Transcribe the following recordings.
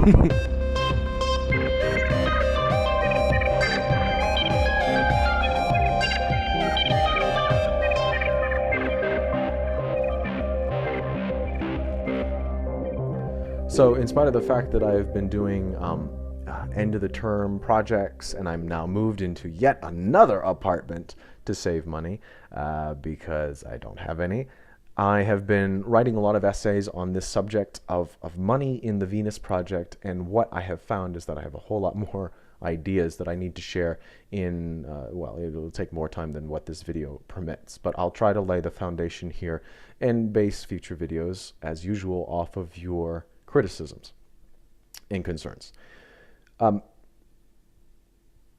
So in spite of the fact that I've been doing end of the term projects, and I'm now moved into yet another apartment to save money because I don't have any, I have been writing a lot of essays on this subject of money in the Venus Project, and what I have found is that I have a whole lot more ideas that I need to share in, well, it'll take more time than what this video permits, but I'll try to lay the foundation here and base future videos, as usual, off of your criticisms and concerns.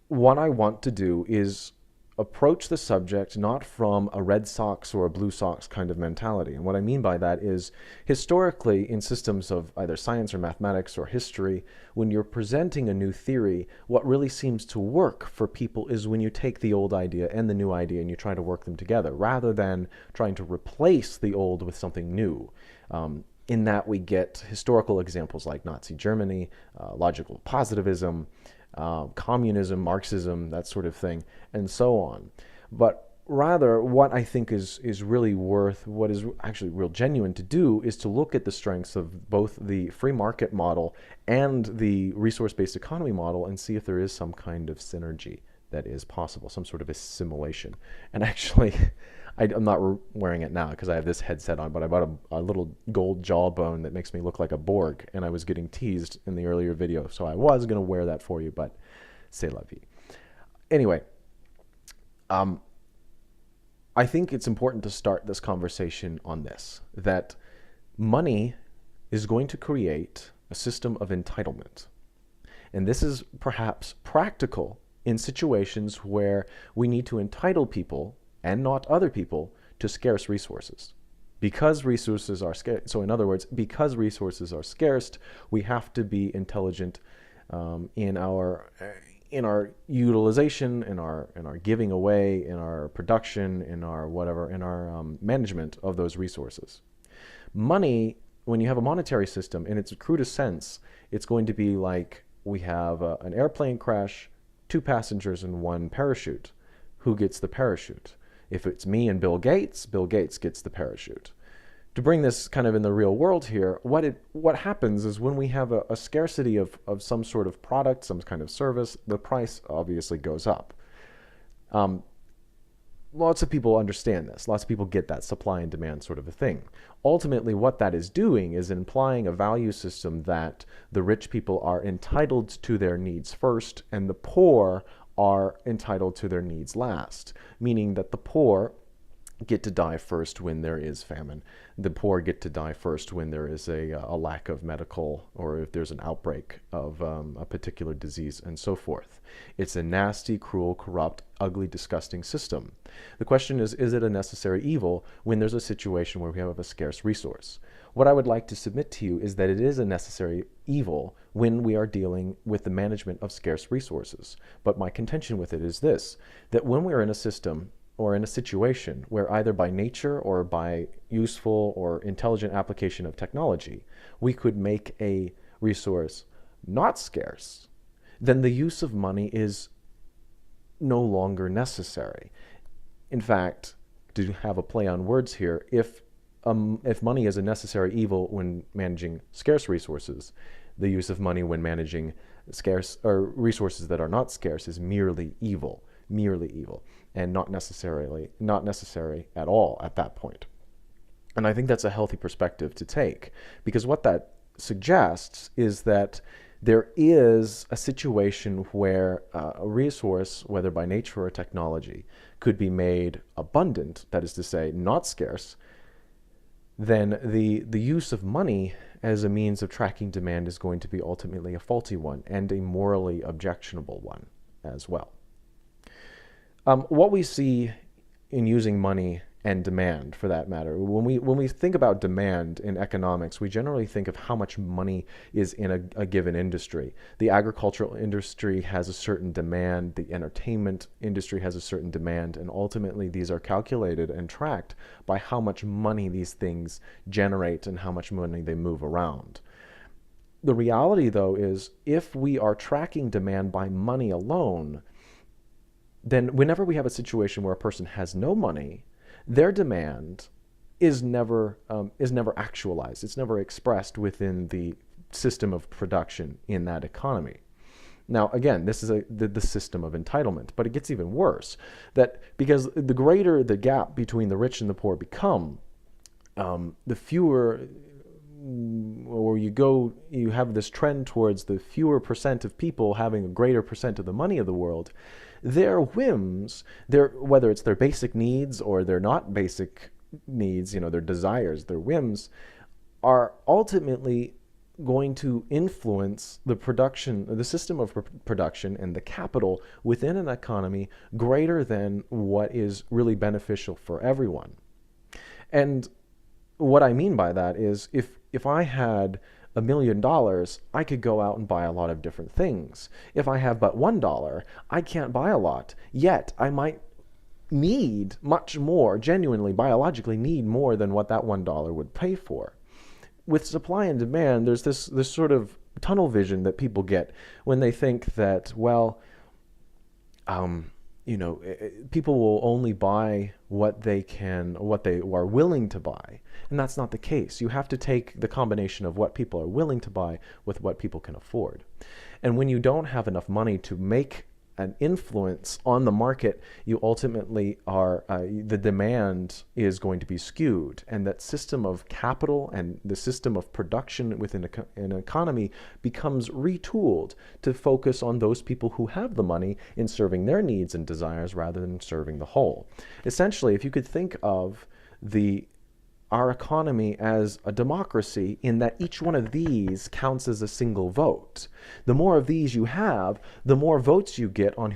What I want to do is approach the subject not from a Red Sox or a Blue Sox kind of mentality. And what I mean by that is, historically, in systems of either science or mathematics or history, when you're presenting a new theory, what really seems to work for people is when you take the old idea and the new idea and you try to work them together, rather than trying to replace the old with something new. In that we get historical examples like Nazi Germany, logical positivism, communism, Marxism, that sort of thing, and so on. But rather, what I think is really worth, what is actually real genuine to do, is to look at the strengths of both the free market model and the resource-based economy model and see if there is some kind of synergy that is possible, some sort of assimilation. And actually, I'm not wearing it now because I have this headset on, but I bought a little gold jawbone that makes me look like a Borg, and I was getting teased in the earlier video, so I was going to wear that for you, but c'est la vie. Anyway, I think it's important to start this conversation on this, that money is going to create a system of entitlement. And this is perhaps practical in situations where we need to entitle people and not other people to scarce resources. Because resources are scarce, so in other words, because resources are scarce, we have to be intelligent in our utilization, in our giving away, in our production, in our whatever, in our management of those resources. Money, when you have a monetary system, in its crudest sense, it's going to be like we have an airplane crash, 2 passengers and 1 parachute. Who gets the parachute? If it's me and Bill Gates gets the parachute. To bring this kind of in the real world here, what happens is when we have a scarcity of some sort of product, some kind of service, the price obviously goes up. Lots of people understand this. Lots of people get that supply and demand sort of a thing. Ultimately, what that is doing is implying a value system that the rich people are entitled to their needs first, and the poor are entitled to their needs last, meaning that the poor get to die first when there is famine. The poor get to die first when there is a lack of medical, or if there's an outbreak of a particular disease, and so forth. It's a nasty, cruel, corrupt, ugly, disgusting system. The question is it a necessary evil when there's a situation where we have a scarce resource? What I would like to submit to you is that it is a necessary evil when we are dealing with the management of scarce resources. But my contention with it is this, that when we are in a system or in a situation where either by nature or by useful or intelligent application of technology, we could make a resource not scarce, then the use of money is no longer necessary. In fact, to have a play on words here, if money is a necessary evil when managing scarce resources, the use of money when managing scarce or resources that are not scarce is merely evil, and not necessary at all at that point. And I think that's a healthy perspective to take, because what that suggests is that there is a situation where a resource, whether by nature or technology, could be made abundant, that is to say, not scarce, then the use of money as a means of tracking demand is going to be ultimately a faulty one and a morally objectionable one as well. What we see in using money and demand, for that matter, when we think about demand in economics, we generally think of how much money is in a given industry. The agricultural industry has a certain demand, the entertainment industry has a certain demand, and ultimately these are calculated and tracked by how much money these things generate and how much money they move around. The reality, though, is if we are tracking demand by money alone, then whenever we have a situation where a person has no money, their demand is never actualized. It's never expressed within the system of production in that economy. Now, again, this is the system of entitlement, but it gets even worse. That because the greater the gap between the rich and the poor become, the fewer, or you have this trend towards the fewer percent of people having a greater percent of the money of the world. Their whims, whether it's their basic needs or their not basic needs, their desires, their whims, are ultimately going to influence the system of production and the capital within an economy greater than what is really beneficial for everyone. And what I mean by that is if I had $1 million, I could go out and buy a lot of different things. If I have but $1, I can't buy a lot. Yet I might need much more, genuinely, biologically need more than what that $1 would pay for. With supply and demand, there's this sort of tunnel vision that people get when they think that, well, people will only buy what they are willing to buy. And that's not the case. You have to take the combination of what people are willing to buy with what people can afford. And when you don't have enough money to make an influence on the market, you ultimately the demand is going to be skewed, and that system of capital and the system of production within an economy becomes retooled to focus on those people who have the money in serving their needs and desires rather than serving the whole. Essentially, if you could think of our economy as a democracy in that each one of these counts as a single vote. The more of these you have, the more votes you get on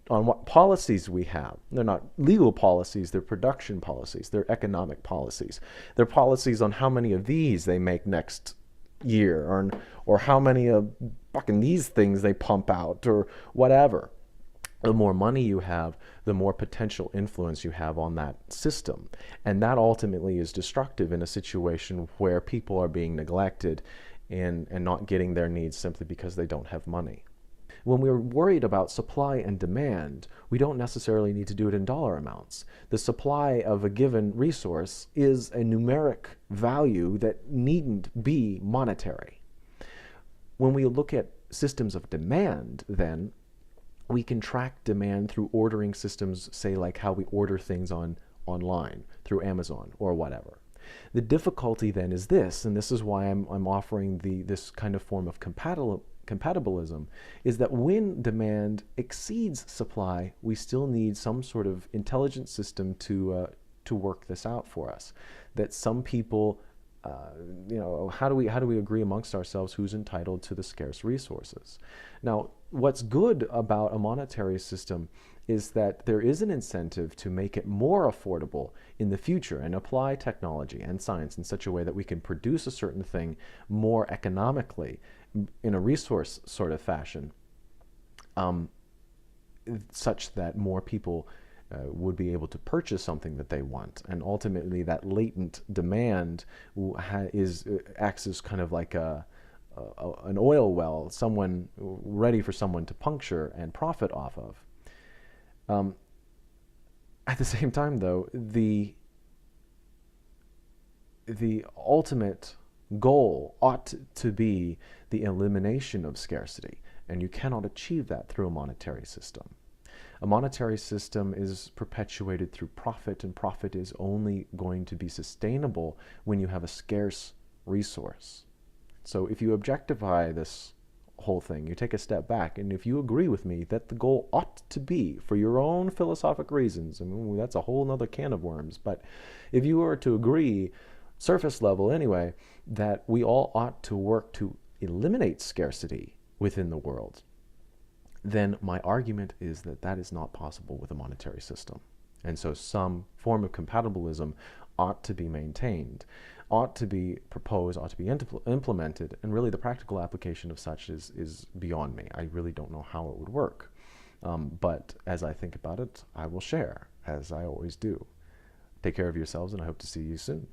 what policies we have. They're not legal policies, they're production policies, they're economic policies. They're policies on how many of these they make next year, or how many of fucking these things they pump out, or whatever. The more money you have, the more potential influence you have on that system. And that ultimately is destructive in a situation where people are being neglected and not getting their needs simply because they don't have money. When we're worried about supply and demand, we don't necessarily need to do it in dollar amounts. The supply of a given resource is a numeric value that needn't be monetary. When we look at systems of demand, then, we can track demand through ordering systems, say like how we order things online through Amazon or whatever. The difficulty then is this, and this is why I'm offering this kind of form of compatibilism, is that when demand exceeds supply, we still need some sort of intelligent system to work this out for us. That some people, how do we agree amongst ourselves who's entitled to the scarce resources? Now, what's good about a monetary system is that there is an incentive to make it more affordable in the future and apply technology and science in such a way that we can produce a certain thing more economically in a resource sort of fashion, such that more people would be able to purchase something that they want. And ultimately that latent demand acts as kind of like an oil well, someone ready for someone to puncture and profit off of. At the same time, though, the ultimate goal ought to be the elimination of scarcity, and you cannot achieve that through a monetary system. A monetary system is perpetuated through profit, and profit is only going to be sustainable when you have a scarce resource. So if you objectify this whole thing, you take a step back, and if you agree with me that the goal ought to be, for your own philosophic reasons, I mean, that's a whole other can of worms, but if you were to agree, surface level anyway, that we all ought to work to eliminate scarcity within the world, then my argument is that that is not possible with a monetary system. And so some form of compatibilism ought to be maintained, ought to be proposed, ought to be implemented, and really the practical application of such is beyond me. I really don't know how it would work. But as I think about it, I will share, as I always do. Take care of yourselves, and I hope to see you soon.